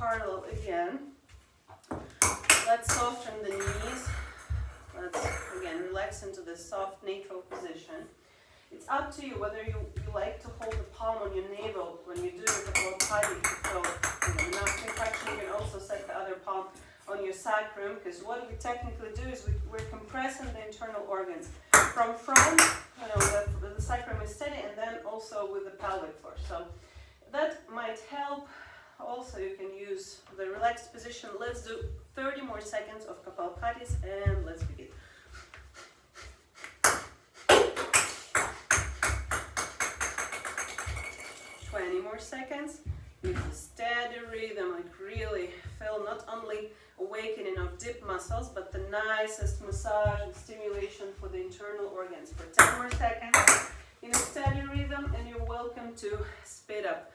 parallel again. Let's soften the knees. Let's, again, relax into this soft neutral position. It's up to you whether you like to hold the palm on your navel when you do the Kapalabhati to feel enough contraction. You can also set the other palm on your sacrum, because what we technically do is we're compressing the internal organs. From front, the sacrum is steady, and then also with the pelvic floor. So that might help. Also, you can use the relaxed position. Let's do 30 more seconds of Kapalabhatis, and let's begin. More seconds with a steady rhythm, like really feel not only awakening of deep muscles, but the nicest massage and stimulation for the internal organs. For 10 more seconds in a steady rhythm, and you're welcome to speed up.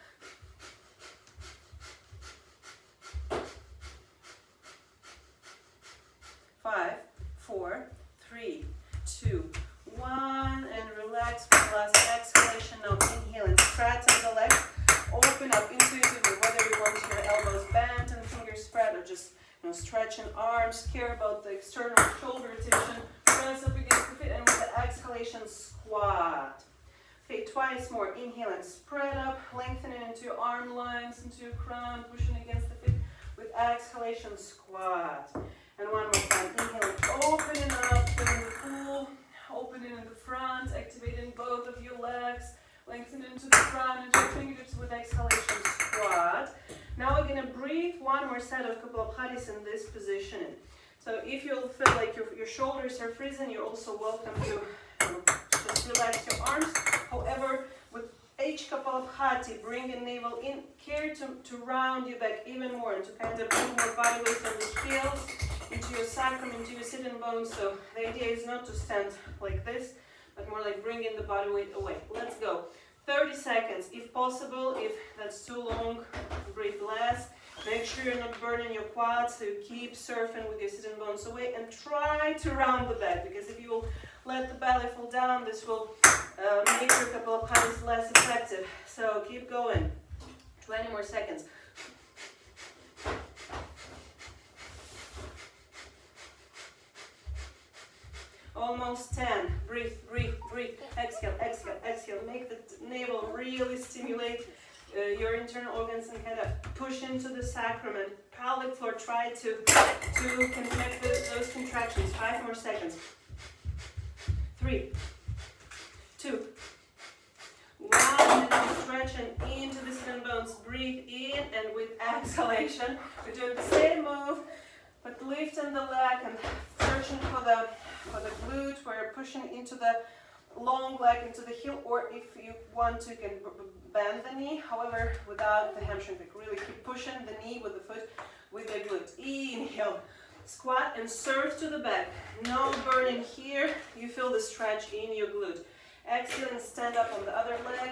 Five, four, three, two, one, and relax for the last exhalation. Now inhale and straighten the legs. Open up intuitively, whether you want your elbows bent and fingers spread, or just stretching arms. Care about the external shoulder tension. Press up against the feet, and with the exhalation, squat. Okay, twice more. Inhale and spread up, lengthening into your arm lines, into your crown, pushing against the feet. With exhalation, squat. And one more time. Inhale and opening up, filling the pool, opening in the front, activating both of your legs. Lengthen into the front, into your fingertips with exhalation, squat. Now we're going to breathe one more set of Kapalabhatis in this positioning. So if you feel like your shoulders are freezing, you're also welcome to just relax your arms. However, with each Kapalabhati, bring the navel in. Care to round your back even more and to kind of bring more body weight from the heels into your sacrum, into your sitting bones. So the idea is not to stand like this, but more like bringing the body weight away. Let's go. 30 seconds if possible. If that's too long, breathe less. Make sure you're not burning your quads, so you keep surfing with your sitting bones away, and try to round the back, because if you will let the belly fall down, this will make your Kapalabhatis less effective. So keep going. 20 more seconds. Almost 10. Breathe, breathe, breathe. Exhale, exhale, exhale. Make the navel really stimulate your internal organs and kind of push into the sacrum and pelvic floor. Try to connect those contractions. 5 more seconds. 3, 2, 1. And now stretching into the sitting bones. Breathe in, and with exhalation, we're doing the same move, but lifting the leg and searching for the glute. We're pushing into the long leg, into the heel, or if you want to, you can bend the knee, however, without the hamstring. Like really keep pushing the knee with the foot, with the glute. Inhale, squat and surf to the back. No burning here. You feel the stretch in your glute. Exhale and stand up on the other leg,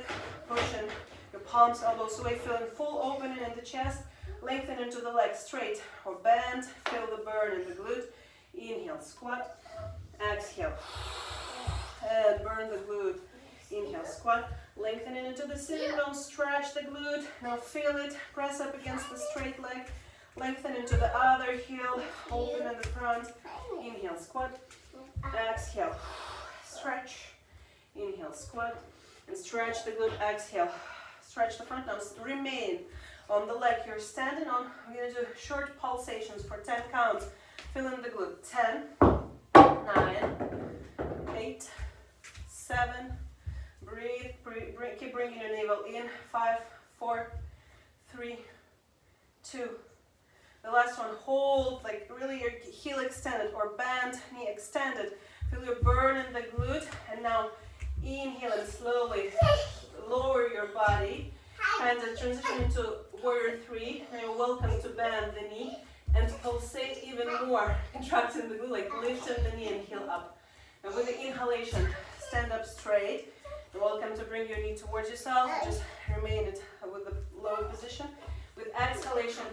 pushing your palms, elbows away, feeling full opening in the chest. Lengthen into the leg straight or bend. Feel the burn in the glute. Inhale, squat. Exhale. And burn the glute. Inhale, squat. Lengthening into the sitting bones. Stretch the glute. Now feel it. Press up against the straight leg. Lengthen into the other heel. Open in the front. Inhale, squat. Exhale. Stretch. Inhale, squat. And stretch the glute. Exhale. Stretch the front. Now remain on the leg you're standing on. We're going to do short pulsations for 10 counts. Fill in the glute. 10, 9, 8, 7. Breathe. Keep bringing your navel in. 5, 4, 3, 2. The last one. Hold, like really your heel extended or bent, knee extended. Feel your burn in the glute. And now inhale and slowly lower your body. And then transition into warrior 3. And you're welcome to bend the knee and pulsate even more, contracting the glute, like lifting the knee and heel up. And with the inhalation, stand up straight. You're welcome to bring your knee towards yourself. Just remain it with the low position. With exhalation,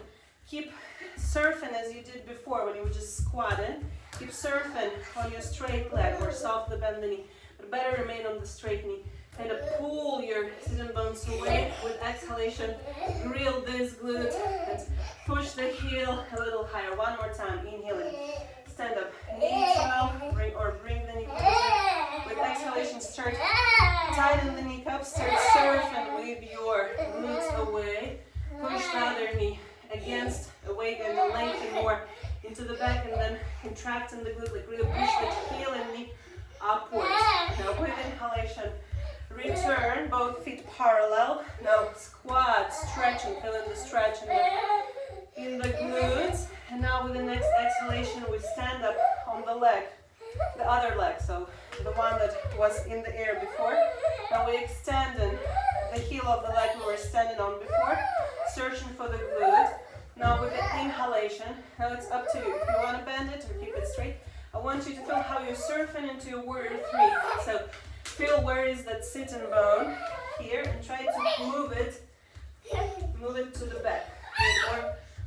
keep surfing as you did before when you were just squatting. Keep surfing on your straight leg or softly bend the knee. But better remain on the straight knee. kind of pull your sit-in bones away. With exhalation, grill this glute and push the heel a little higher. One more time, inhaling. Stand up, neutral, bring the knee closer. With exhalation, start tighten the kneecaps, start surfing with your glutes away. Push the other knee against, away, and then lengthen more into the back, and then contracting the glute, like really push the heel and knee upwards. Now with inhalation, return, both feet parallel. Now squat, stretching, feeling the stretch in the glutes. And now with the next exhalation, we stand up on the leg, the other leg, so the one that was in the air before. Now we extending the heel of the leg we were standing on before, searching for the glute. Now with the inhalation, now it's up to you. If you want to bend it or keep it straight, I want you to feel how you're surfing into your warrior three. So feel where is that sit-in bone here, and try to move it to the back.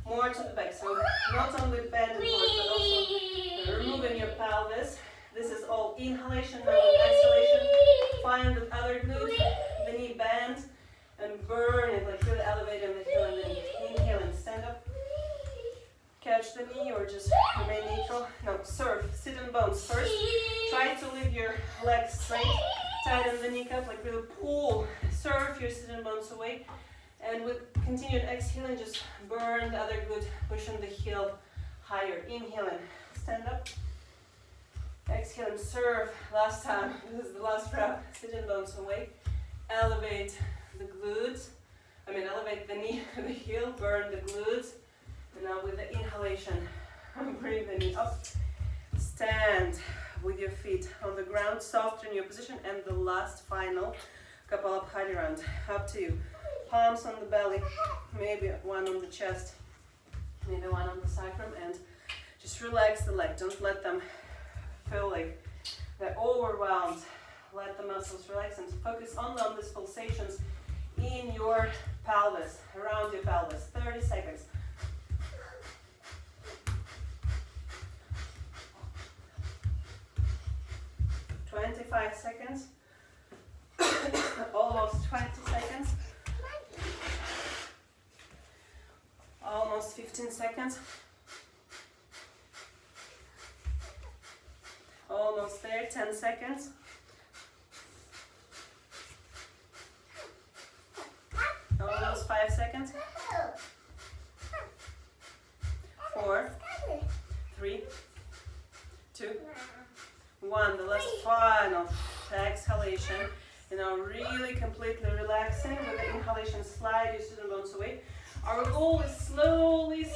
More to the back. So not only bending forward, but also removing your pelvis. This is all inhalation. Now with exhalation, find the other glute, the knee bend, and burn it, like really elevating the heel, and then inhaling, stand up, catch the knee, or just remain neutral. Now surf, sit-in bones first. Try to leave your legs straight, tighten the kneecap, like really pull, surf your sit-in bones away. And with continued exhaling, just burn the other glute, pushing the heel higher. Inhaling, stand up. Exhaling, surf. Last time, this is the last round. Sit-in bones away. Elevate the glutes. Elevate the knee, the heel, burn the glutes. And now with the inhalation, bring the knee up. Stand with your feet on the ground, soften your position, and the last final Kapalabhati round. Up to you. Palms on the belly, maybe one on the chest, maybe one on the sacrum, and just relax the leg. Don't let them feel like they're overwhelmed. Let the muscles relax and focus only on these pulsations in your pelvis, around your pelvis. 30 seconds. Five seconds. Almost 20 seconds. Almost 15 seconds. Almost there, 10 seconds. Almost 5 seconds. 4, 3, 2, 1. The last final exhalation. And now really completely relaxing. With the inhalation, slide your sit-in bones away. Our goal is slowly,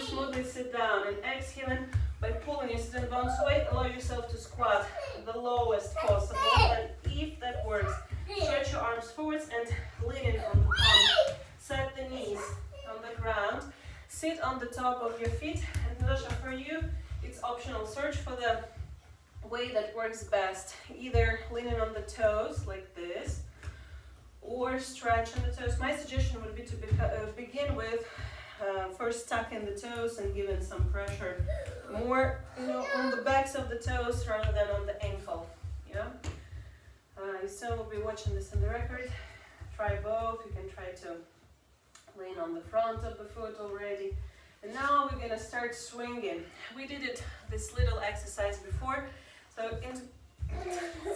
smoothly sit down, and exhaling by pulling your sit-in bones away. Allow yourself to squat the lowest possible, and if that works, stretch your arms forwards and lean in on the palm. Set the knees on the ground. Sit on the top of your feet. And Natasha, for you, it's optional. Search for the way that works best. Either leaning on the toes like this, or stretching the toes. My suggestion would be to begin with first tucking the toes and giving some pressure more, on the backs of the toes rather than on the ankle. You still will be watching this in the record. Try both. You can try to lean on the front of the foot already. And now we're gonna start swinging. We did this little exercise before. So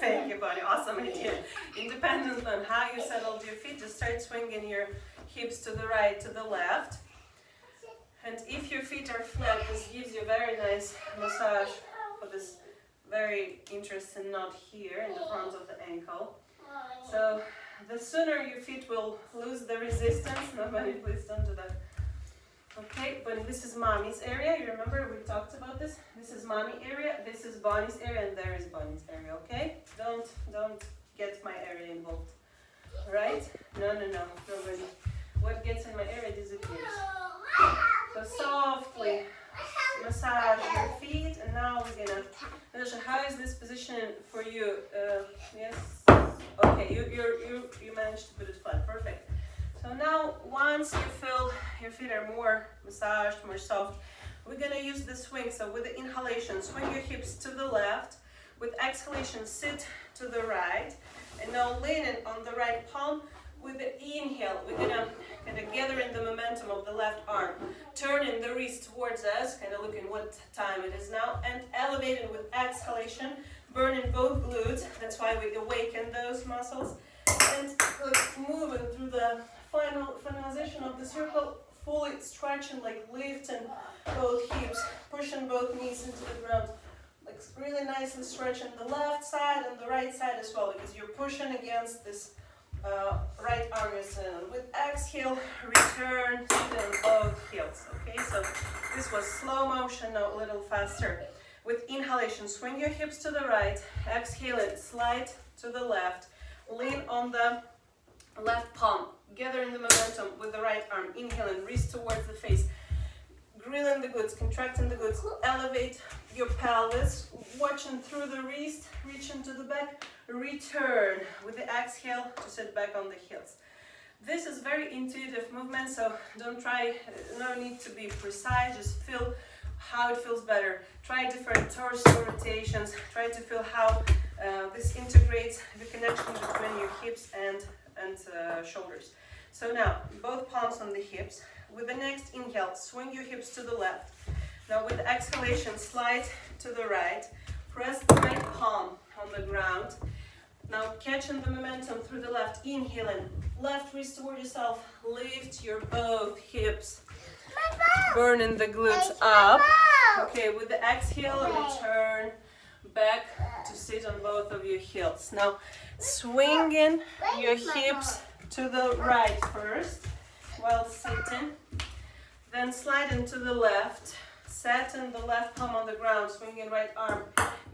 thank you, buddy. Awesome idea. Independent on how you settled your feet, just start swinging your hips to the right, to the left. And if your feet are flat, this gives you a very nice massage for this very interesting knot here in the front of the ankle. So the sooner your feet will lose the resistance, nobody please don't do that. Okay, but this is mommy's area. You remember we talked about this? This is mommy area, this is Bonnie's area, and there is Bonnie's area, okay? Don't get my area involved. Right? No, nobody. What gets in my area disappears. So softly massage your feet, and now we're gonna, Natasha, how is this position for you? Yes? Okay, you managed to put it flat, perfect. So now, once you feel your feet are more massaged, more soft, we're gonna use the swing. So with the inhalation, swing your hips to the left, With exhalation, sit to the right. And now leaning on the right palm. With the inhale, we're gonna kind of gather in the momentum of the left arm. Turning the wrist towards us, kind of looking what time it is now. And elevating with exhalation, burning both glutes. That's why we awaken those muscles. And moving through the finalization of the circle, fully stretching, like lifting both hips, pushing both knees into the ground. Like really nicely stretching the left side and the right side as well, because you're pushing against this right arm is in. With exhale, return to both heels. Okay, so this was slow motion, now a little faster. With inhalation, swing your hips to the right. Exhale it, slide to the left. Lean on the left palm. Gathering the momentum with the right arm. Inhaling, wrist towards the face. Grilling the glutes, contracting the glutes. Elevate your pelvis. Watching through the wrist, reaching to the back. Return with the exhale to sit back on the heels. This is very intuitive movement, so don't try, no need to be precise, just feel how it feels better. Try different torso rotations, try to feel how this integrates the connection between your hips and shoulders. So now, both palms on the hips. With the next inhale, swing your hips to the left. Now with the exhalation, slide to the right. Press the right palm on the ground. Now catching the momentum through the left, inhaling, left wrist toward yourself, lift your both hips, burning the glutes up. Okay, with the exhale, return back to sit on both of your heels. Now swinging your hips to the right first while sitting, then sliding to the left, setting the left palm on the ground, swinging right arm,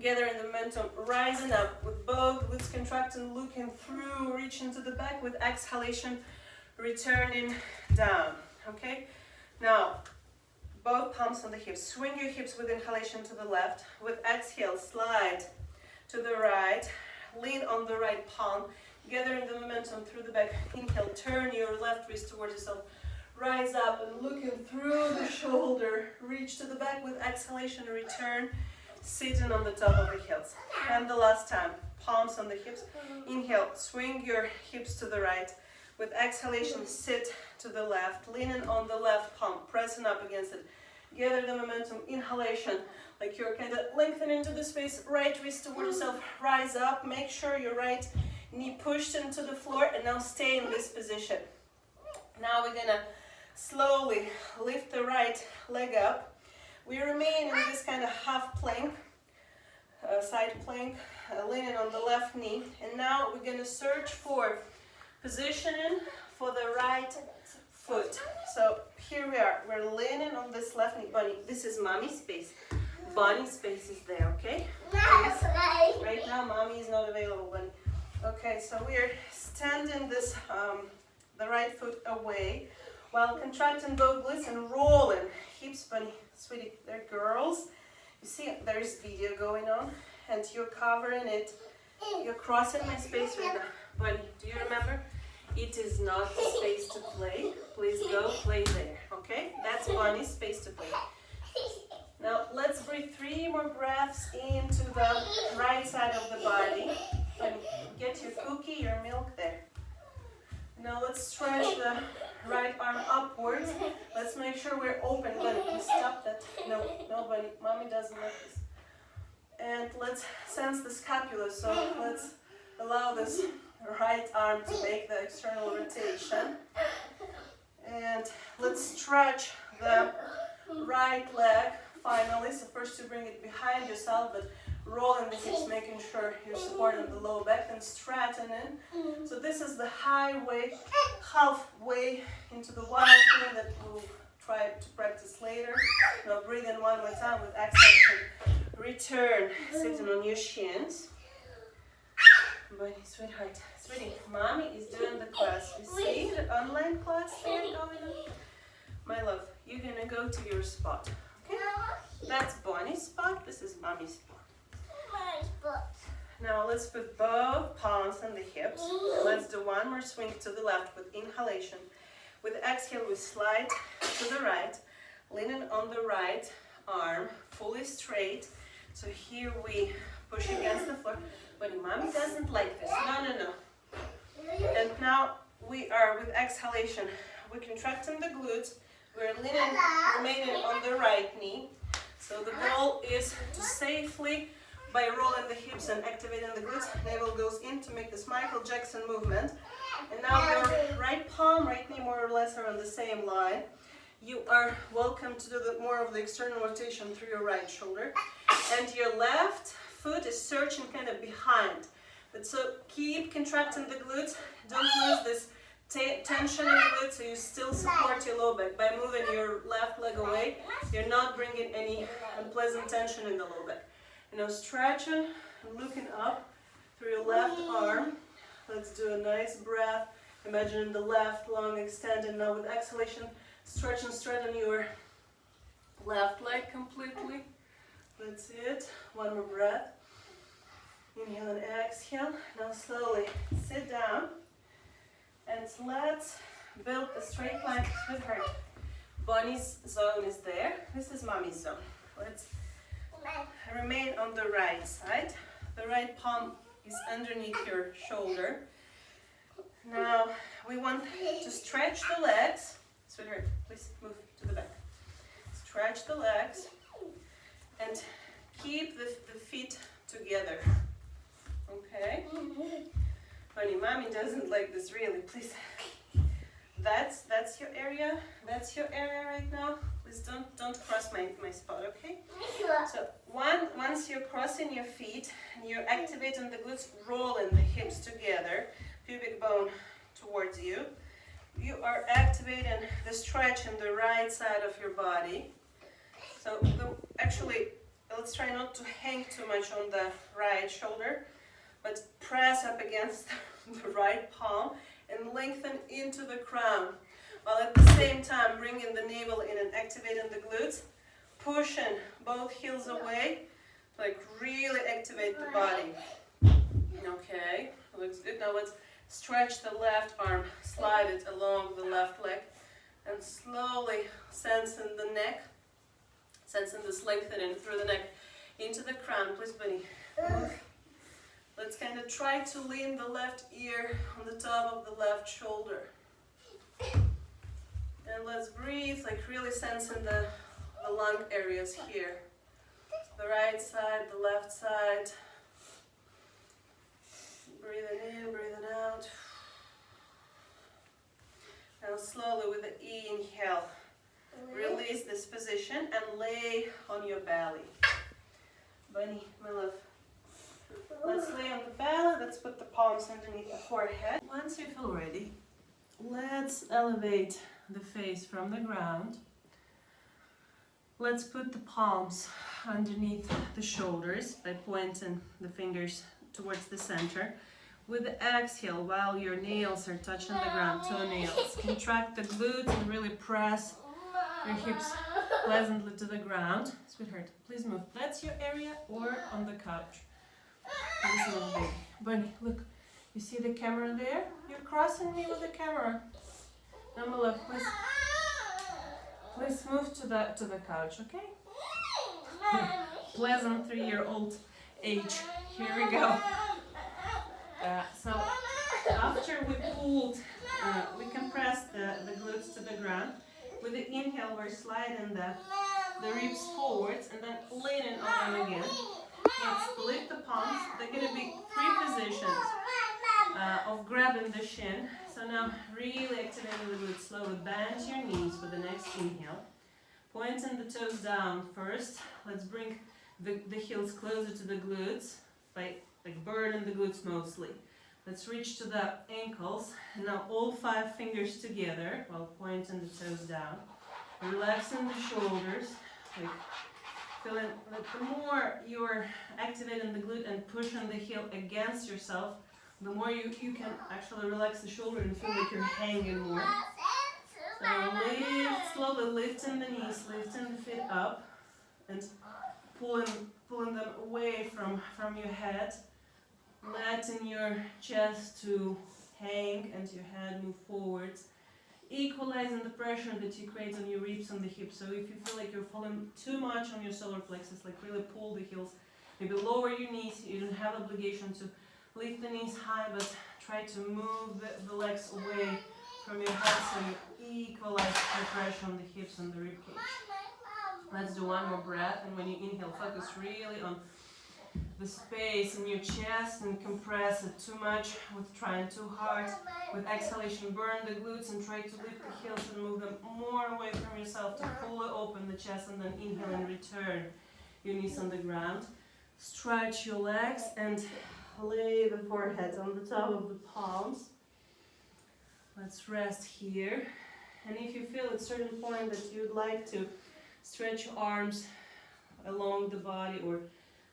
gathering the momentum, rising up with both glutes contracting, looking through, reaching to the back. With exhalation, returning down. Okay, now both palms on the hips. Swing your hips with inhalation to the left. With exhale, slide to the right. Lean on the right palm, gathering the momentum through the back. Inhale, turn your left wrist towards yourself. Rise up and looking through the shoulder. Reach to the back. With exhalation, return, sitting on the top of the heels. And the last time, palms on the hips. Inhale, swing your hips to the right. With exhalation, sit to the left, leaning on the left palm, pressing up against it. Gather the momentum, inhalation, like you're kind of lengthening into the space, right wrist towards yourself, rise up, make sure your right knee pushed into the floor, and now stay in this position. Now we're gonna slowly lift the right leg up. We remain in this kind of half plank, side plank, leaning on the left knee, and now we're gonna search for positioning for the right foot. So here we are, we're leaning on this left knee. Bunny, this is mommy's space. Bunny's space is there, okay? Please. Right now, mommy is not available, Bunny. Okay, so we're standing this, the right foot away while contracting both glutes and rolling hips. Bunny, sweetie, they're girls. You see, there's video going on and you're covering it. You're crossing my space right now. Bunny, do you remember? It is not the space to play. Please go play there, okay? That's Bunny's space to play. Now let's breathe 3 more breaths into the right side of the body. And get your cookie, your milk there. Now let's stretch the right arm upwards. Let's make sure we're open. Bunny, please stop that. No, Bunny, mommy doesn't like this. And let's sense the scapula. So let's allow this right arm to make the external rotation. And let's stretch the right leg finally. So first you bring it behind yourself, but rolling the hips, making sure you're supporting the low back and straightening. So this is the halfway into the wild thing that we'll try to practice later. Now breathe in one more time with exhalation. Return, sitting on your shins. Bunny, sweetheart, sweetie, mommy is doing the class. You see the online class there going on? My love, you're gonna go to your spot. Okay? That's Bonnie's spot. This is mommy's spot. My spot. Now let's put both palms on the hips. Let's do one more swing to the left with inhalation. With exhale, we slide to the right, leaning on the right arm, fully straight. So here we push against the floor. But mommy doesn't like this. No, no, no. And now we are with exhalation. We're contracting the glutes. We're remaining on the right knee. So the goal is to safely, by rolling the hips and activating the glutes, navel goes in to make this Michael Jackson movement. And now your right palm, right knee more or less are on the same line. You are welcome to do more of the external rotation through your right shoulder. And your left foot is searching kind of behind. But so keep contracting the glutes. Don't lose this tension in the glutes, so you still support your low back. By moving your left leg away, you're not bringing any unpleasant tension in the low back. Stretching and looking up through your left arm. Let's do a nice breath. Imagine the left lung extended. Now with exhalation, stretch and straighten your left leg completely. That's it. One more breath. Inhale and exhale. Now slowly sit down. And let's build a straight line with her. Bonnie's zone is there. This is mommy's zone. Let's remain on the right side. The right palm is underneath your shoulder. Now we want to stretch the legs. Sweetheart, please move to the back. Stretch the legs and keep the feet together. Okay? Funny, mommy doesn't like this really. Please. That's your area. That's your area right now. Please don't cross my spot, okay? So once you're crossing your feet and you're activating the glutes, rolling the hips together, pubic bone towards you, you are activating the stretch in the right side of your body. So actually, let's try not to hang too much on the right shoulder, but press up against the right palm and lengthen into the crown, while at the same time bringing the navel in and activating the glutes, pushing both heels away, like really activate the body. Okay, looks good. Now let's stretch the left arm, slide it along the left leg, and slowly sensing the neck, sensing this lengthening through the neck into the crown. Please, Bunny, move. Let's kind of try to lean the left ear on the top of the left shoulder. And let's breathe, like really sensing the lung areas here. The right side, the left side. Breathing in, breathing out. Now slowly with the inhale, release this position and lay on your belly. Bunny, my love. Let's lay on the belly, let's put the palms underneath the forehead. Once you feel ready, let's elevate the face from the ground. Let's put the palms underneath the shoulders by pointing the fingers towards the center. With the exhale, while your nails are touching the ground, toenails, contract the glutes and really press your hips pleasantly to the ground. Sweetheart, please move. That's your area or on the couch. Please move, baby. Bunny, look. You see the camera there? You're crossing me with the camera. Now, my love, please move to the couch, okay? Pleasant 3-year-old age. Here we go. So after we pulled, we compress the glutes to the ground. With the inhale, we're sliding the ribs forwards and then leaning on them again. Let's lift the palms. They're going to be 3 positions of grabbing the shin. So now really activating the glutes. Slowly bend your knees with the next inhale. Pointing the toes down first. Let's bring the heels closer to the glutes by burning the glutes mostly. Let's reach to the ankles. And now all 5 fingers together while pointing the toes down. Relaxing the shoulders. Feeling like the more you're activating the glute and pushing the heel against yourself, the more you can actually relax the shoulder and feel like you're hanging more. So lift, slowly lifting the knees, lifting the feet up and pulling them away from your head, letting your chest to hang and your head move forwards. Equalizing the pressure that you create on your ribs and the hips. So if you feel like you're falling too much on your solar plexus, like really pull the heels Maybe lower your knees. You don't have obligation to lift the knees high, but try to move the legs away from your head so you equalize the pressure on the hips and the rib cage. Let's do one more breath, and when you inhale, focus really on the space in your chest and compress it too much with trying too hard. With exhalation, burn the glutes and try to lift the heels and move them more away from yourself to fully open the chest, and then inhale and return your knees on the ground. Stretch your legs and lay the forehead on the top of the palms. Let's rest here. And if you feel at a certain point that you'd like to stretch your arms along the body or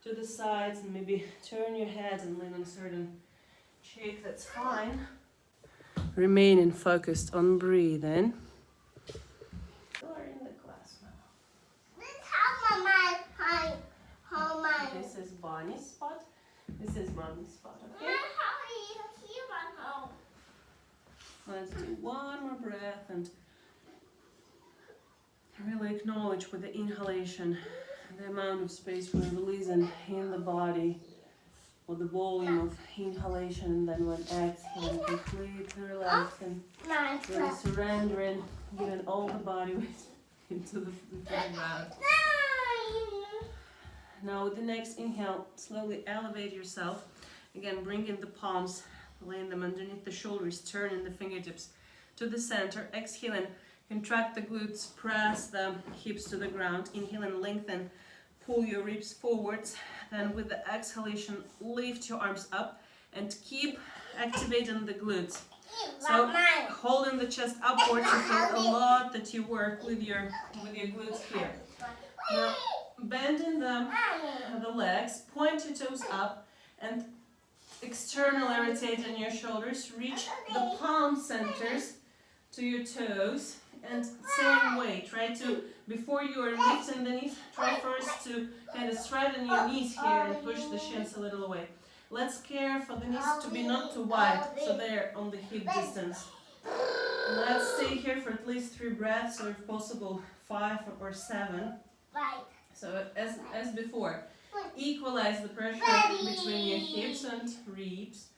to the sides and maybe turn your head and lean on a certain cheek, that's fine. Remaining focused on breathing. You are in the class now. This is Bonnie's spot. This is Mommy's spot, okay? Let's do one more breath and really acknowledge with the inhalation the amount of space we're releasing in the body, or the volume of inhalation, and then when exhaling, completely relaxing, really surrendering, giving all the body weight into the ground. Now with the next inhale, slowly elevate yourself. Again, bring in the palms, laying them underneath the shoulders, turning the fingertips to the center. Exhaling, contract the glutes, press the hips to the ground. Inhale and lengthen, pull your ribs forwards. Then with the exhalation, lift your arms up and keep activating the glutes. So holding the chest upwards, you feel a lot that you work with your glutes here. Now bending the legs, point your toes up and externally rotating your shoulders. Reach the palm centers to your toes. And same way, try to, before you are lifting the knees, try first to kind of straighten your knees here and push the shins a little away. Let's care for the knees to be not too wide, so they're on the hip distance. Let's stay here for at least 3 breaths, or if possible 5 or 7. So as before, equalize the pressure between your hips and ribs.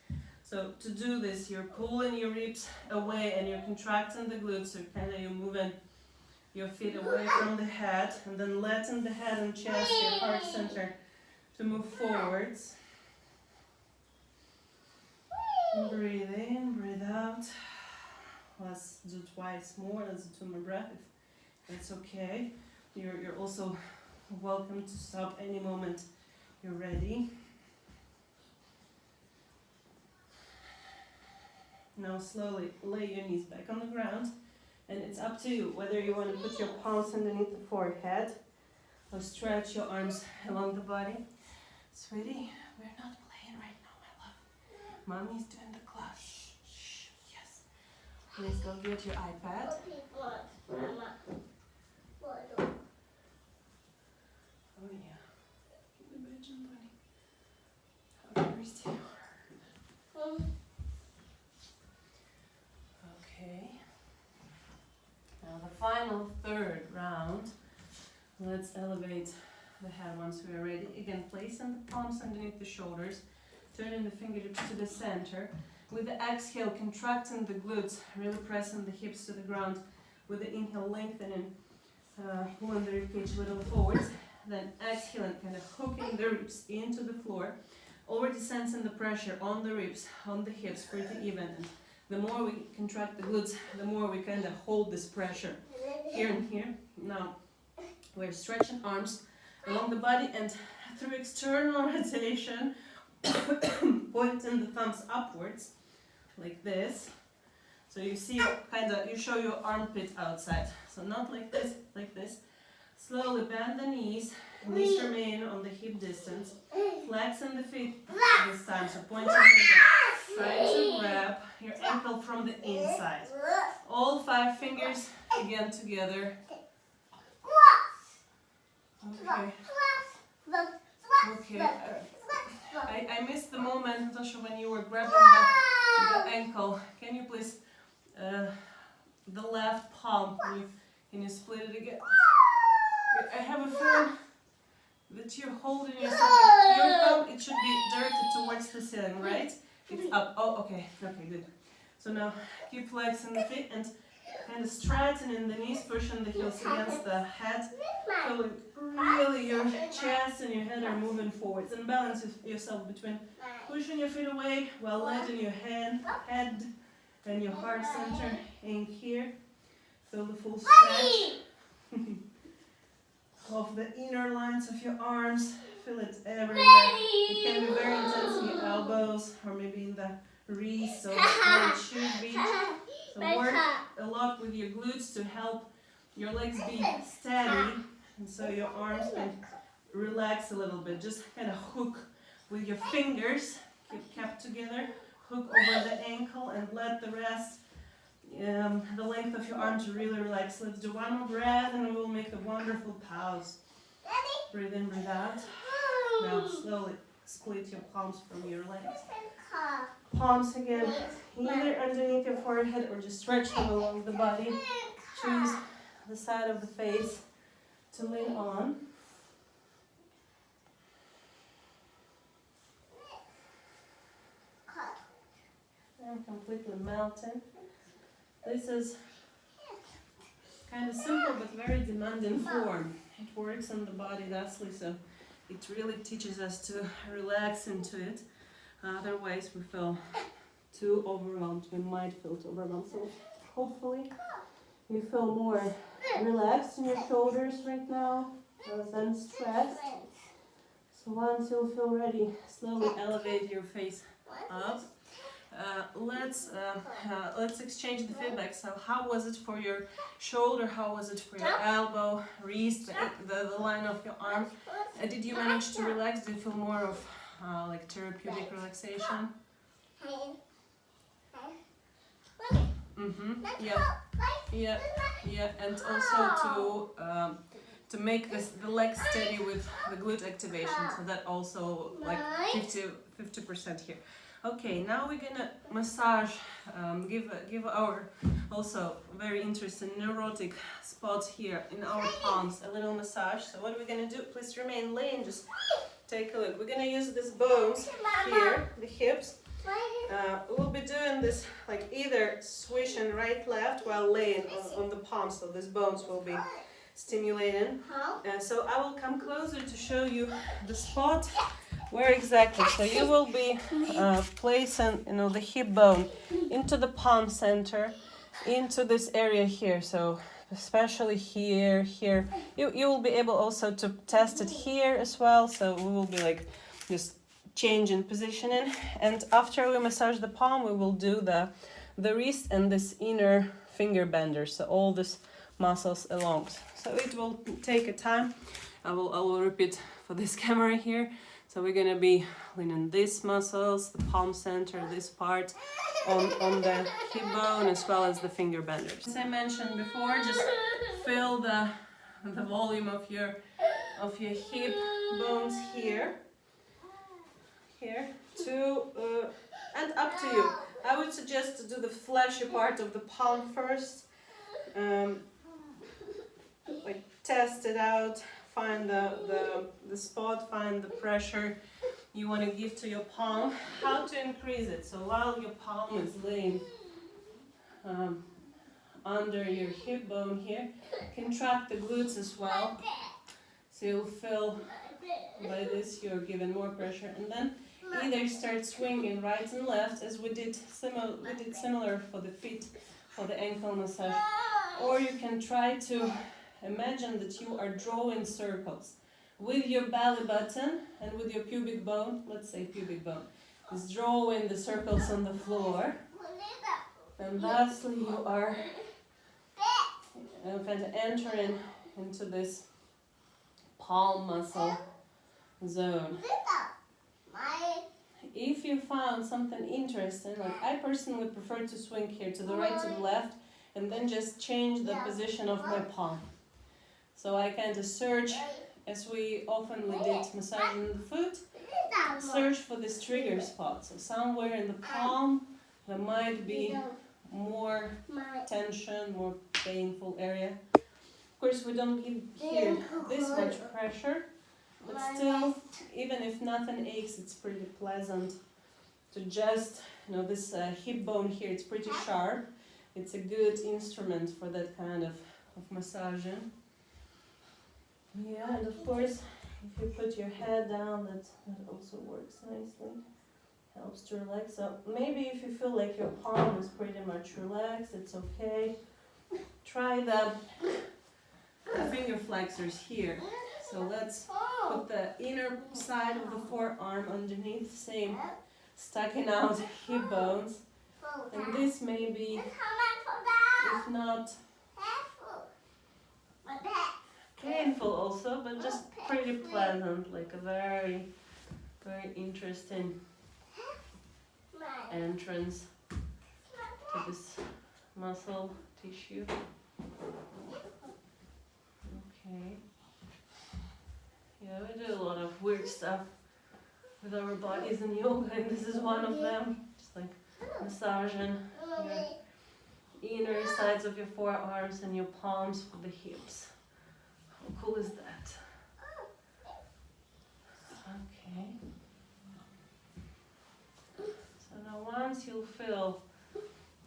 So to do this, you're pulling your ribs away and you're contracting the glutes, so kind of you're moving your feet away from the head, and then letting the head and chest, your heart center, to move forwards. Breathe in, breathe out. Let's do twice more. Let's do 2 more breaths if it's okay. You're also welcome to stop any moment you're ready. Now slowly lay your knees back on the ground, and it's up to you whether you want to put your palms underneath the forehead or stretch your arms along the body. Sweetie, we're not playing right now, my love. Mommy's doing the class. Shh, yes. Please go get your iPad. Oh yeah. Give the bitch and bunny. How thirsty you are. Okay. Now the final 3rd round. Let's elevate the head once we are ready. Again, placing the palms underneath the shoulders, turning the fingertips to the center. With the exhale, contracting the glutes, really pressing the hips to the ground. With the inhale, lengthening, pulling the ribcage a little forwards. Then exhaling, kind of hooking the ribs into the floor. Already sensing the pressure on the ribs, on the hips, pretty even. And the more we contract the glutes, the more we kind of hold this pressure here and here. Now we're stretching arms along the body, and through external rotation, pointing the thumbs upwards like this. So you see, you show your armpit outside. So not like this, like this. Slowly bend the knees remain on the hip distance. Flexing the feet this time, so pointing to try to grab your ankle from the inside. All 5 fingers again together. Okay. Okay. I missed the moment, Natasha, when you were grabbing the ankle. Can you please, the left palm, can you split it again? I have a feeling that you're holding yourself. You're sitting, right? It's up. Oh, okay. Okay, good. So now keep flexing the feet and kind of straightening the knees, pushing the heels against the head. Feel really your chest and your head are moving forwards. And balance yourself between pushing your feet away while letting your head and your heart center in here. Feel the full stretch of the inner lines of your arms. Feel it everywhere. It can be very intense in your elbows or maybe in the wrists or where it should be. So work a lot with your glutes to help your legs be steady, and so your arms can relax a little bit. Just kind of hook with your fingers, keep kept together, hook over the ankle and let the rest, the length of your arm to really relax. Let's do one more breath and we'll make a wonderful pause. Breathe in, breathe out. Now slowly split your palms from your legs. Palms again, either underneath your forehead or just stretch them along the body. Choose the side of the face to lean on. And completely melting. This is kind of simple but very demanding form. It works on the body thusly, so it really teaches us to relax into it. Otherwise we feel too overwhelmed. We might feel too overwhelmed. So hopefully you feel more relaxed in your shoulders right now rather than stressed. So once you feel ready, slowly elevate your face up. Let's exchange the feedback. So how was it for your shoulder? How was it for your elbow, wrist, the line of your arm? Did you manage to relax? Do you feel more of like therapeutic relaxation? Yeah, and also to make the legs steady with the glute activation, so that also like 50% here. Okay, now we're gonna massage, give our also very interesting neurotic spots here in our palms a little massage. So what we're gonna do, please remain laying, just take a look. We're gonna use these bones here, the hips. We'll be doing this like either swishing right left while laying on the palms, so these bones will be stimulated. So I will come closer to show you the spot. Where exactly? So you will be placing, the hip bone into the palm center, into this area here. So especially here. You will be able also to test it here as well. So we will be like just changing positioning. And after we massage the palm, we will do the wrist and this inner finger bender. So all these muscles along. So it will take a time. I will repeat for this camera here. So we're gonna be leaning these muscles, the palm center, this part on the hip bone as well as the finger benders. As I mentioned before, just feel the volume of your hip bones here, and up to you. I would suggest to do the fleshy part of the palm first. Like test it out. Find the spot, find the pressure you want to give to your palm. How to increase it? So while your palm is laying under your hip bone here, contract the glutes as well. So you'll feel by this you're giving more pressure, and then either start swinging right and left as we did similar for the feet, for the ankle massage, or you can try to imagine that you are drawing circles with your belly button and with your pubic bone. Let's say pubic bone is drawing the circles on the floor, and thusly you are kind of entering into this palm muscle zone. If you found something interesting, like I personally prefer to swing here to the right, to the left, and then just change the position of my palm. So I kind of search, as we often did massaging the foot, search for this trigger spot. So somewhere in the palm, there might be more tension, more painful area. Of course, we don't give here this much pressure, but still, even if nothing aches, it's pretty pleasant to just, this hip bone here, it's pretty sharp. It's a good instrument for that kind of massaging. Yeah, and of course, if you put your head down, that also works nicely. Helps to relax. So maybe if you feel like your palm is pretty much relaxed, it's okay. Try the finger flexors here. So let's put the inner side of the forearm underneath, same stacking out hip bones. And this may be, if not painful also, but just pretty pleasant, like a very, very interesting entrance to this muscle tissue. Okay. Yeah, we do a lot of weird stuff with our bodies in yoga, and this is one of them. Just like massaging your inner sides of your forearms and your palms with the hips. How cool is that? Okay. So now once you'll feel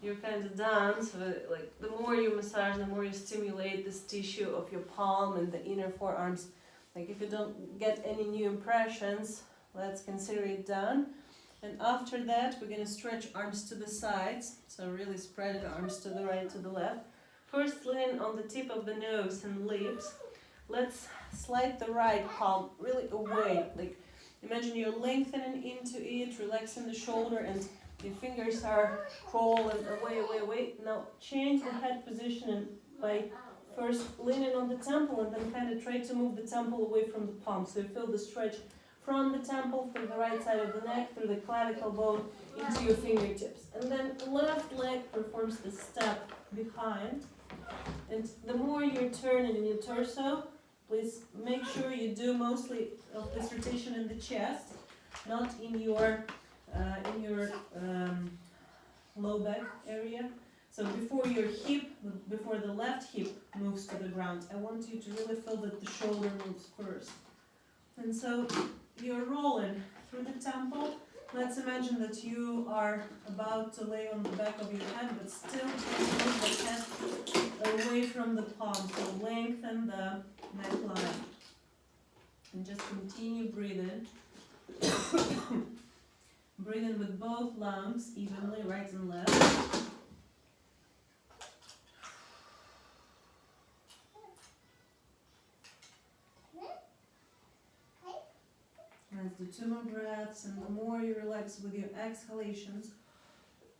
you're kind of done, so like the more you massage, the more you stimulate this tissue of your palm and the inner forearms. Like if you don't get any new impressions, let's consider it done. And after that, we're going to stretch arms to the sides. So really spread arms to the right, to the left. First, lean on the tip of the nose and lips. Let's slide the right palm really away. Like imagine you're lengthening into it, relaxing the shoulder, and your fingers are crawling away, away, away. Now change the head position by first leaning on the temple and then kind of try to move the temple away from the palm. So you feel the stretch from the temple through the right side of the neck, through the clavicle bone, into your fingertips. And then left leg performs the step behind. And the more you're turning in your torso, please make sure you do mostly of this rotation in the chest, not in your low back area. So before your hip, before the left hip moves to the ground, I want you to really feel that the shoulder moves first. And so you're rolling through the temple. Let's imagine that you are about to lay on the back of your head, but still move the head away from the palm. So lengthen the neckline. And just continue breathing. Breathing with both lungs evenly, right and left. Let's do 2 more breaths, and the more you relax with your exhalations,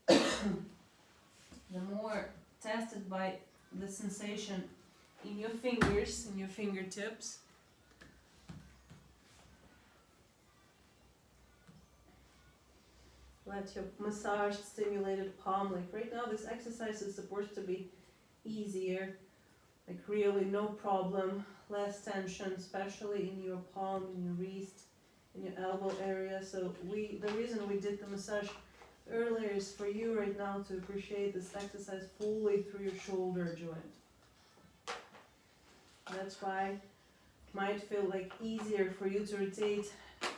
the more tested by the sensation in your fingers, in your fingertips. Let your massage stimulated palm, like right now this exercise is supposed to be easier, like really no problem, less tension, especially in your palm, in your wrist, in your elbow area. So the reason we did the massage earlier is for you right now to appreciate this exercise fully through your shoulder joint. That's why it might feel like easier for you to rotate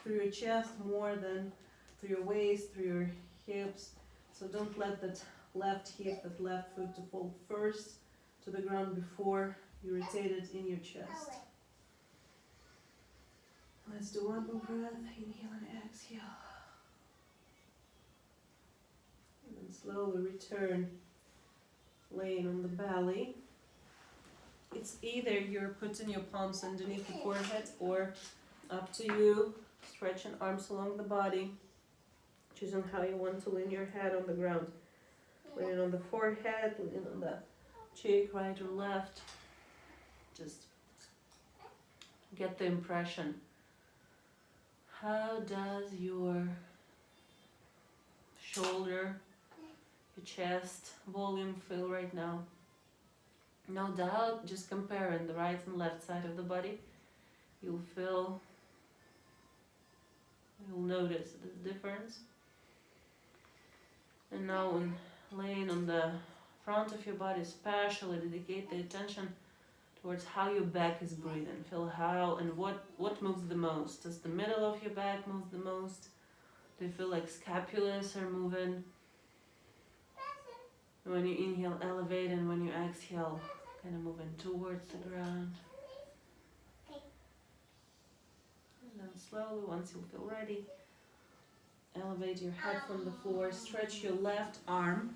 through your chest more than through your waist, through your hips. So don't let that left hip, that left foot to fall first to the ground before you rotate it in your chest. Let's do 1 more breath. Inhale and exhale. And then slowly return, laying on the belly. It's either you're putting your palms underneath the forehead or up to you, stretching arms along the body, choosing how you want to lean your head on the ground. Leaning on the forehead, leaning on the cheek, right or left. Just get the impression. How does your shoulder, your chest volume feel right now? No doubt, just comparing the right and left side of the body, you'll notice the difference. And now when laying on the front of your body, especially dedicate the attention towards how your back is breathing. Feel how and what moves the most. Does the middle of your back move the most? Do you feel like scapulars are moving? When you inhale, elevate, and when you exhale, kind of moving towards the ground. And then slowly, once you feel ready, elevate your head from the floor, stretch your left arm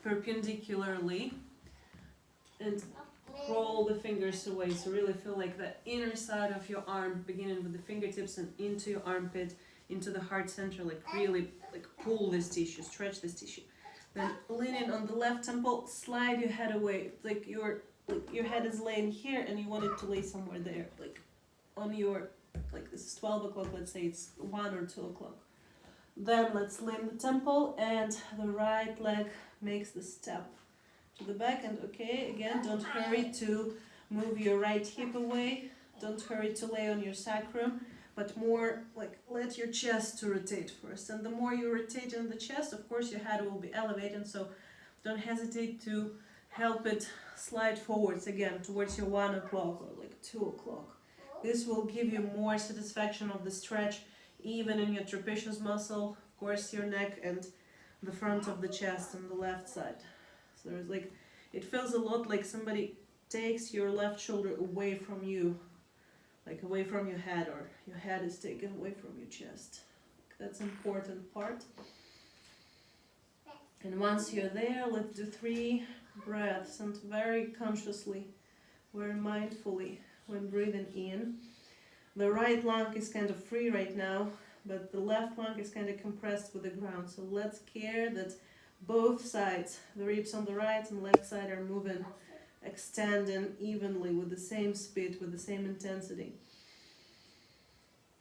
perpendicularly, and roll the fingers away. So really feel like the inner side of your arm, beginning with the fingertips and into your armpit, into the heart center, like really like pull this tissue, stretch this tissue. Then lean in on the left temple, slide your head away, like your head is laying here and you want it to lay somewhere there, like on your, like this is 12 o'clock, let's say it's 1 or 2 o'clock. Then let's lean the temple and the right leg makes the step to the back, and okay, again, don't hurry to move your right hip away, don't hurry to lay on your sacrum, but more like let your chest to rotate first. And the more you rotate in the chest, of course your head will be elevated, so don't hesitate to help it slide forwards again towards your 1 o'clock or like 2 o'clock. This will give you more satisfaction of the stretch, even in your trapezius muscle, of course your neck and the front of the chest on the left side. So there's like, it feels a lot like somebody takes your left shoulder away from you, like away from your head, or your head is taken away from your chest. That's an important part. And once you're there, let's do 3 breaths, and very consciously, very mindfully when breathing in. The right lung is kind of free right now, but the left lung is kind of compressed with the ground. So let's care that both sides, the ribs on the right and left side, are moving, extending evenly with the same speed, with the same intensity.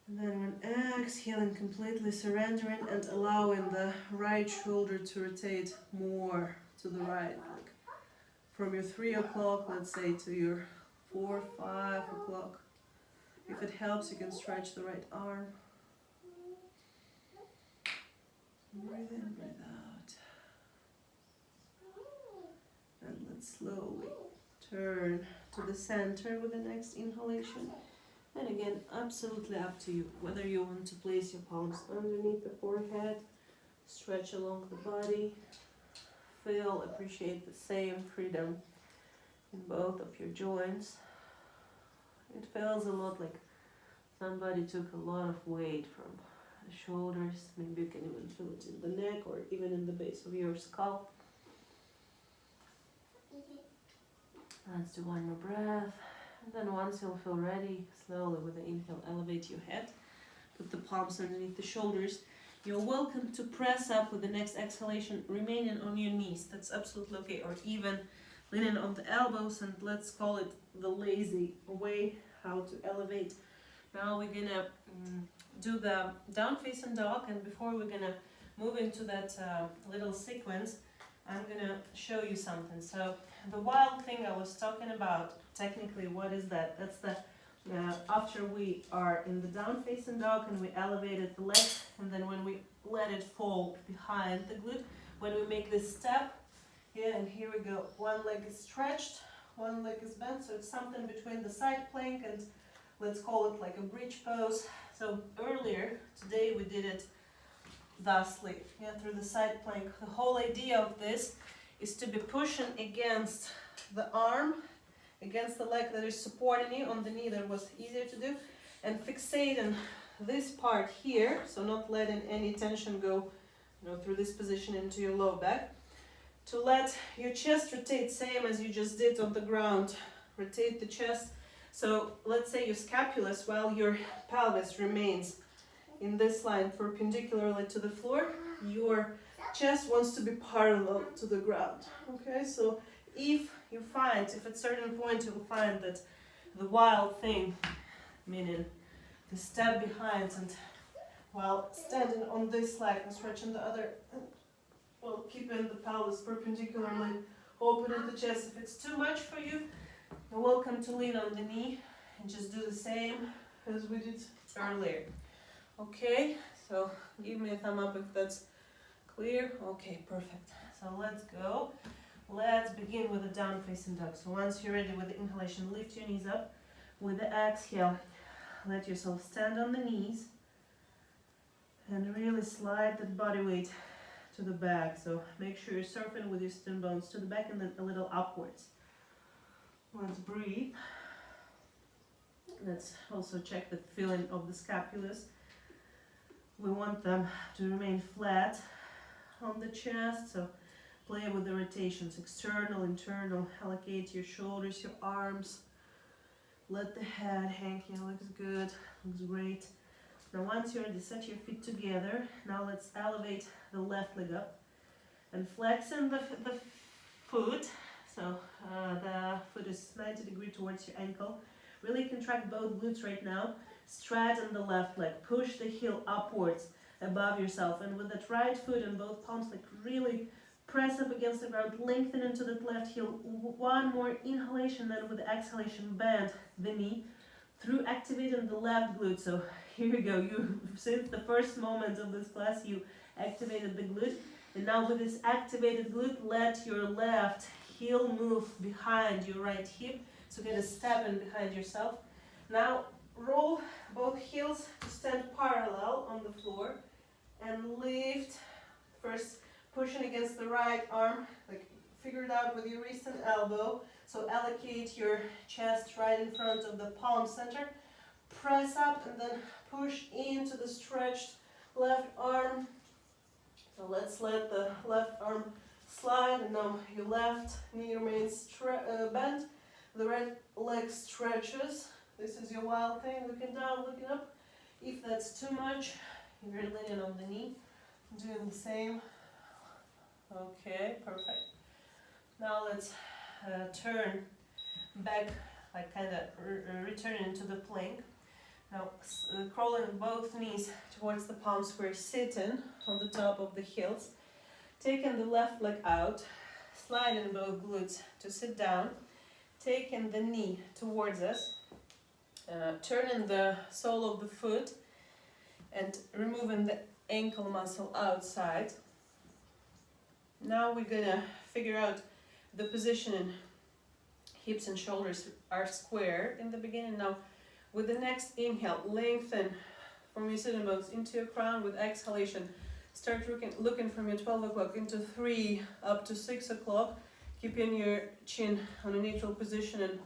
And then when exhaling, completely surrendering and allowing the right shoulder to rotate more to the right, like from your 3 o'clock, let's say, to your 4, 5 o'clock. If it helps, you can stretch the right arm. Breathe in, breathe out. And let's slowly turn to the center with the next inhalation. And again, absolutely up to you, whether you want to place your palms underneath the forehead, stretch along the body, feel, appreciate the same freedom in both of your joints. It feels a lot like somebody took a lot of weight from the shoulders. Maybe you can even feel it in the neck or even in the base of your skull. Let's do 1 more breath. And then once you'll feel ready, slowly with the inhale, elevate your head. Put the palms underneath the shoulders. You're welcome to press up with the next exhalation, remaining on your knees. That's absolutely okay. Or even leaning on the elbows, and let's call it the lazy way how to elevate. Now we're gonna do the down facing dog, and before we're gonna move into that little sequence, I'm gonna show you something. So the wild thing I was talking about, technically what is that? That's the after we are in the down facing dog and we elevated the leg, and then when we let it fall behind the glute, when we make this step, yeah, and here we go, one leg is stretched, one leg is bent, so it's something between the side plank and let's call it like a bridge pose. So earlier today we did it thusly, yeah, through the side plank. The whole idea of this is to be pushing against the arm, against the leg that is supporting you on the knee. That was easier to do, and fixating this part here, so not letting any tension go, through this position into your low back. To let your chest rotate, same as you just did on the ground. Rotate the chest. So let's say your scapulus, while your pelvis remains in this line perpendicularly to the floor, your chest wants to be parallel to the ground. Okay, so if at certain point you will find that the wild thing, meaning the step behind, and while standing on this leg and stretching the other, well, keeping the pelvis perpendicularly, opening the chest. If it's too much for you, you're welcome to lean on the knee and just do the same as we did earlier. Okay, so give me a thumb up if that's clear. Okay, perfect. So let's go. Let's begin with the down facing dog. So once you're ready with the inhalation, lift your knees up. With the exhale, let yourself stand on the knees And really slide that body weight to the back. So make sure you're surfing with your shin bones to the back and then a little upwards. Let's breathe. Let's also check the feeling of the scapulas. We want them to remain flat on the chest, so play with the rotations, external, internal, allocate your shoulders, your arms. Let the head hang here, looks good, looks great. Now once you're ready, set your feet together. Now let's elevate the left leg up and flex in the foot. So the foot is 90 degrees towards your ankle. Really contract both glutes right now. Straighten the left leg. Push the heel upwards above yourself. And with that right foot and both palms, like really press up against the ground. Lengthen into that left heel. One more inhalation, then with the exhalation, bend the knee through activating the left glute. So here we go. You, since the first moment of this class, you activated the glute. And now with this activated glute, let your left heel move behind your right hip. So get a step in behind yourself. Now roll both heels to stand parallel on the floor and lift. First pushing against the right arm, like figure it out with your wrist and elbow. So allocate your chest right in front of the palm center. Press up and then push into the stretched left arm. So let's let the left arm slide, and now your left knee remains bent. The right leg stretches. This is your wild thing, looking down, looking up. If that's too much, you're leaning on the knee, doing the same. Okay, perfect. Now let's turn back, like kind of return into the plank. Now crawling both knees towards the palms, we're sitting on the top of the heels. Taking the left leg out, sliding both glutes to sit down. Taking the knee towards us, turning the sole of the foot and removing the ankle muscle outside. Now we're gonna figure out the positioning. Hips and shoulders are square in the beginning. Now with the next inhale, lengthen from your sitting bones into your crown. With exhalation, start looking from your 12 o'clock into 3 up to 6 o'clock. Keeping your chin on a neutral position and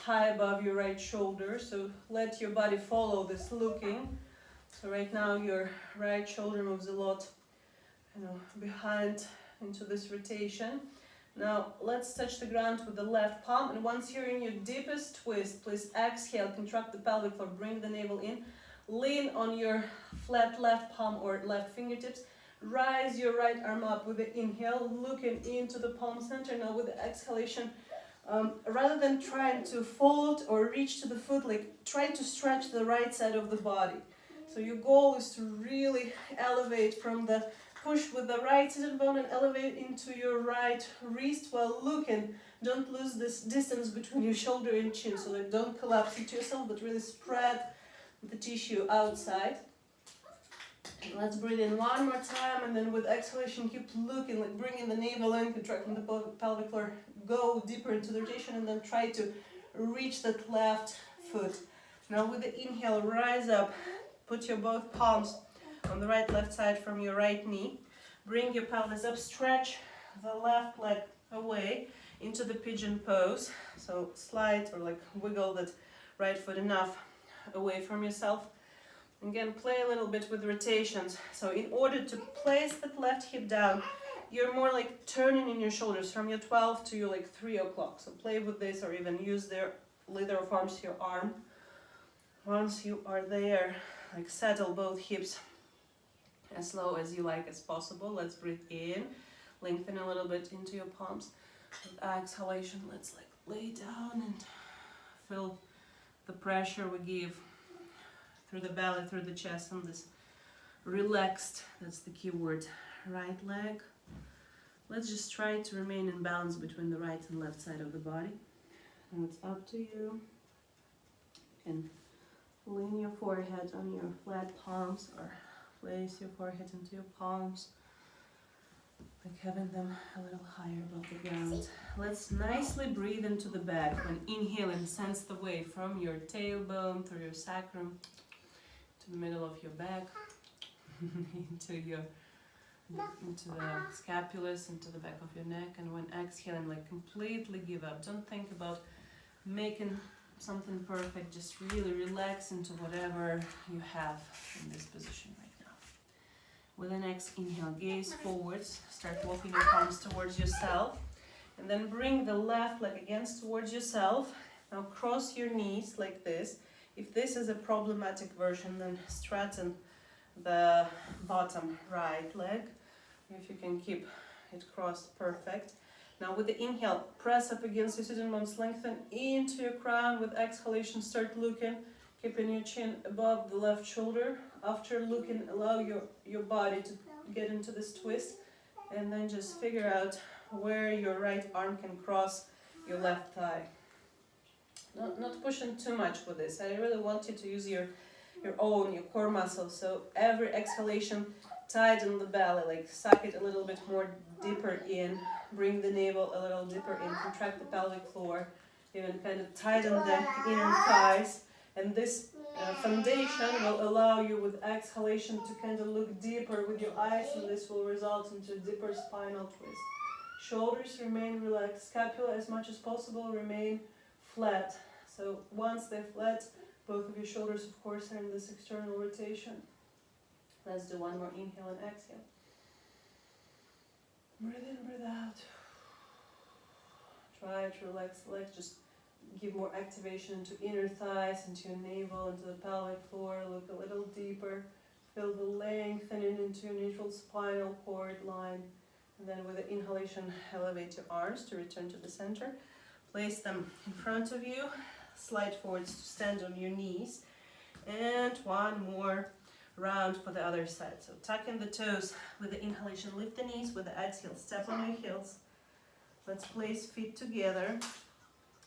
high above your right shoulder. So let your body follow this looking. So right now your right shoulder moves a lot, behind into this rotation. Now let's touch the ground with the left palm. And once you're in your deepest twist, please exhale, contract the pelvic floor, bring the navel in. Lean on your flat left palm or left fingertips. Rise your right arm up with the inhale, looking into the palm center. Now with the exhalation, rather than trying to fold or reach to the foot, like try to stretch the right side of the body. So your goal is to really elevate from the push with the right sitting bone and elevate into your right wrist while looking. Don't lose this distance between your shoulder and chin, so that don't collapse into yourself, but really spread the tissue outside. Let's breathe in one more time, and then with exhalation keep looking, like bringing the navel in, contracting the pelvic floor, go deeper into the rotation, and then try to reach that left foot. Now with the inhale, rise up, put your both palms on the right left side from your right knee. Bring your pelvis up, stretch the left leg away into the pigeon pose. So slide or like wiggle that right foot enough away from yourself. Again, play a little bit with rotations. So in order to place that left hip down, you're more like turning in your shoulders from your 12 to your like 3 o'clock. So play with this, or even use the leather of arms to your arm. Once you are there, like settle both hips as low as you like as possible. Let's breathe in, lengthen a little bit into your palms. With exhalation, let's like lay down and feel the pressure we give through the belly, through the chest, on this relaxed, that's the key word, right leg. Let's just try to remain in balance between the right and left side of the body. And it's up to you. You can lean your forehead on your flat palms or place your forehead into your palms, like having them a little higher above the ground. Let's nicely breathe into the back. When inhaling, sense the way from your tailbone through your sacrum to the middle of your back. into the scapulus, into the back of your neck. And when exhaling, like completely give up. Don't think about making something perfect. Just really relax into whatever you have in this position right now. With the next inhale, gaze forwards. Start walking your palms towards yourself. And then bring the left leg against towards yourself. Now cross your knees like this. If this is a problematic version, then straighten the bottom right leg. If you can keep it crossed, perfect. Now with the inhale, press up against your sitting bones, lengthen into your crown. With exhalation, start looking, keeping your chin above the left shoulder. After looking, allow your body to get into this twist, and then just figure out where your right arm can cross your left thigh. Not pushing too much with this. I really want you to use your core muscles. So every exhalation, tighten the belly, like suck it a little bit more deeper in, bring the navel a little deeper in, contract the pelvic floor, even kind of tighten the inner thighs. And this foundation will allow you with exhalation to kind of look deeper with your eyes, and this will result into a deeper spinal twist. Shoulders remain relaxed, scapula as much as possible remain flat. So once they're flat, both of your shoulders of course are in this external rotation. Let's do one more inhale and exhale. Breathe in, breathe out. Try to relax the legs, just give more activation into inner thighs, into your navel, into the pelvic floor. Look a little deeper. Feel the lengthening into your neutral spinal cord line. And then with the inhalation, elevate your arms to return to the center. Place them in front of you. Slide forwards to stand on your knees. And one more round for the other side. So tuck in the toes with the inhalation. Lift the knees with the exhale. Step on your heels. Let's place feet together.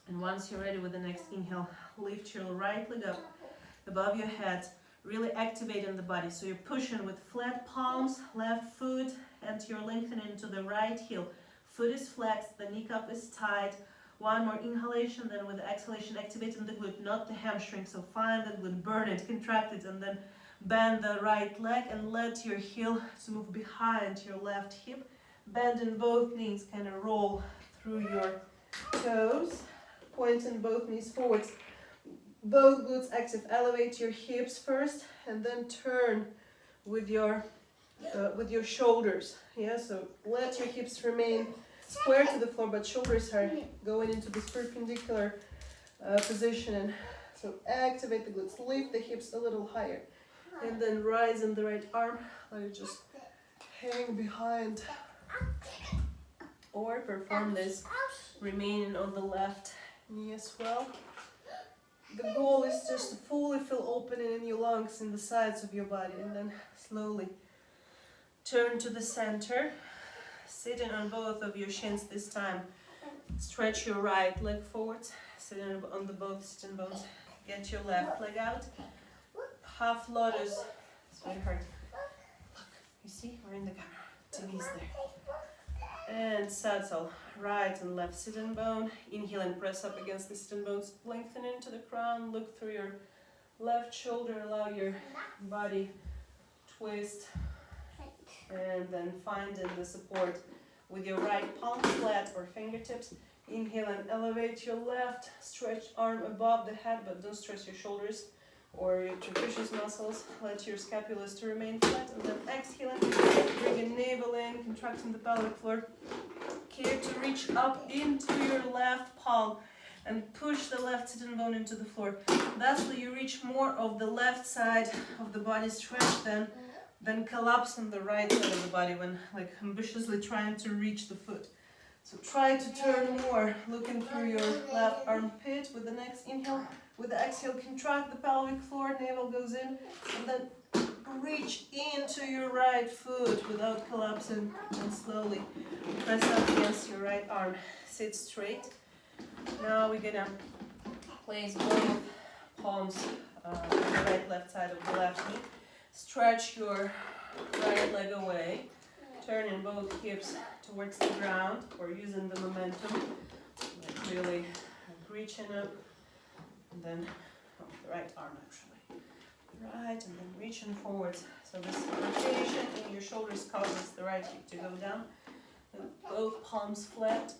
And once you're ready with the next inhale, lift your right leg up above your head, really activating the body. So you're pushing with flat palms, left foot, and you're lengthening into the right heel. Foot is flexed, the kneecap is tight. One more inhalation, then with the exhalation, activating the glute, not the hamstring. So find the glute, burn it, contract it, and then bend the right leg and let your heel to move behind your left hip. Bend in both knees, kind of roll through your toes. Pointing both knees forwards, both glutes active. Elevate your hips first, and then turn with your shoulders. Yeah, so let your hips remain square to the floor, but shoulders are going into this perpendicular position. So activate the glutes, lift the hips a little higher, and then rise in the right arm. Let it just hang behind, or perform this remaining on the left knee as well. The goal is just to fully feel opening in your lungs, in the sides of your body, and then slowly turn to the center, sitting on both of your shins this time. Stretch your right leg forwards, sitting on the both sitting bones. Get your left leg out. Half lotus, sweetheart. Look, you see, we're in the camera. TV's there. And settle, right and left sitting bone. Inhale and press up against the sitting bones. Lengthen into the crown. Look through your left shoulder. Allow your body twist. And then find in the support with your right palm flat or fingertips. Inhale and elevate your left. Stretch arm above the head, but don't stress your shoulders or your trapezius muscles. Let your scapulus to remain flat, and then exhale and bring your navel in, contracting the pelvic floor. Care to reach up into your left palm and push the left sitting bone into the floor. Thusly you reach more of the left side of the body stretch than collapsing the right side of the body when like ambitiously trying to reach the foot. So try to turn more, looking through your left armpit with the next inhale. With the exhale, contract the pelvic floor, navel goes in, and then reach into your right foot without collapsing, and slowly press up against your right arm. Sit straight. Now we're gonna place both palms on the right, left side of the left knee. Stretch your right leg away, turning both hips towards the ground or using the momentum, like really reaching up. And then the right arm actually. Right, and then reaching forwards. So this rotation in your shoulders causes the right hip to go down. And both palms flat.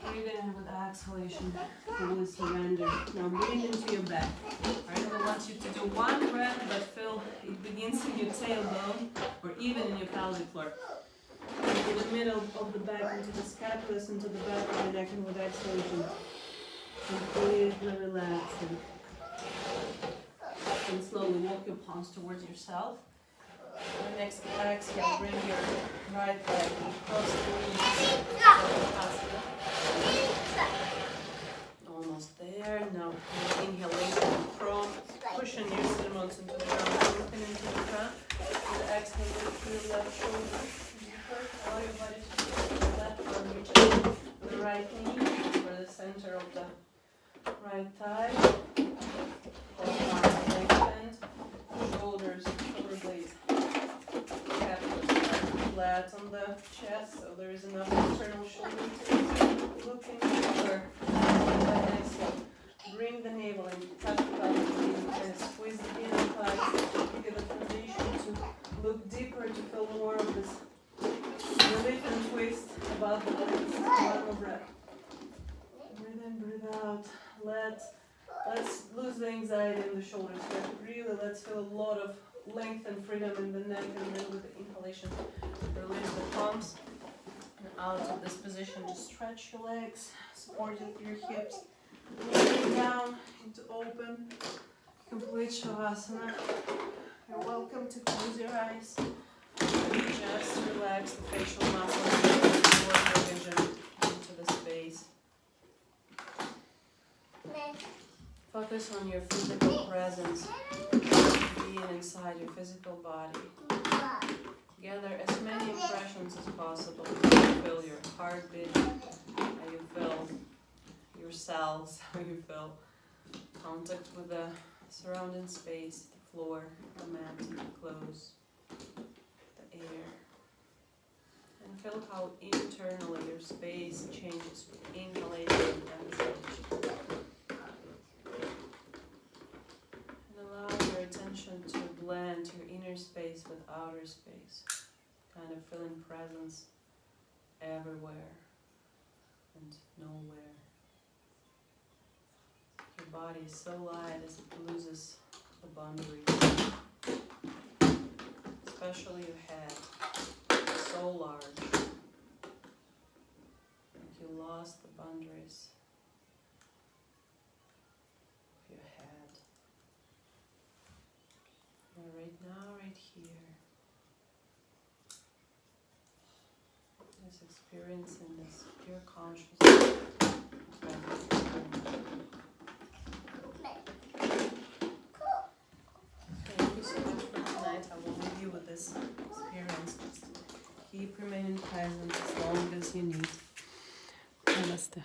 Breathe in with exhalation. Fully surrender. Now breathe into your back. Alright, I want you to do one breath, but feel it begins in your tailbone or even in your pelvic floor. In the middle of the back, into the scapulas, into the back of the neck, and with exhalation. Completely relaxing. And slowly walk your palms towards yourself. And next exhale, bring your right leg across the knees. Almost there. Now inhalation from pushing your stomachs into the ground, looking into the ground. And exhale, lift your left shoulder deeper. Allow your body to move to the left arm, reach to the right knee for the center of the right thigh. Both arms lengthened. Shoulders, shoulder blades. Flat on the chest, so there is enough internal shoulder to look deeper. And exhale. Bring the navel and touch the pelvic region and squeeze the inner thighs to give the foundation to look deeper, to feel more of this relief and twist above the legs. One more breath. Breathe in, breathe out. Let's lose the anxiety in the shoulders. Really, let's feel a lot of length and freedom in the neck, and then with the inhalation, release the palms. And out of this position, just stretch your legs, support your hips, lay down into open, complete Shavasana. You're welcome to close your eyes. Just relax the facial muscles and absorb your vision into the space. Focus on your physical presence, being inside your physical body. Gather as many impressions as possible. How you feel your heartbeat, how you feel your cells, how you feel contact with the surrounding space, the floor, the mat, the clothes, the air. And feel how internally your space changes with inhalation and exhalation. Attention to blend your inner space with outer space, kind of feeling presence everywhere and nowhere. Your body is so light as it loses the boundaries, especially your head, so large, like you lost the boundaries. Right now, right here, just experiencing this pure consciousness. Thank you so much for tonight. I will leave you with this experience. Just keep remaining present as long as you need. Namaste.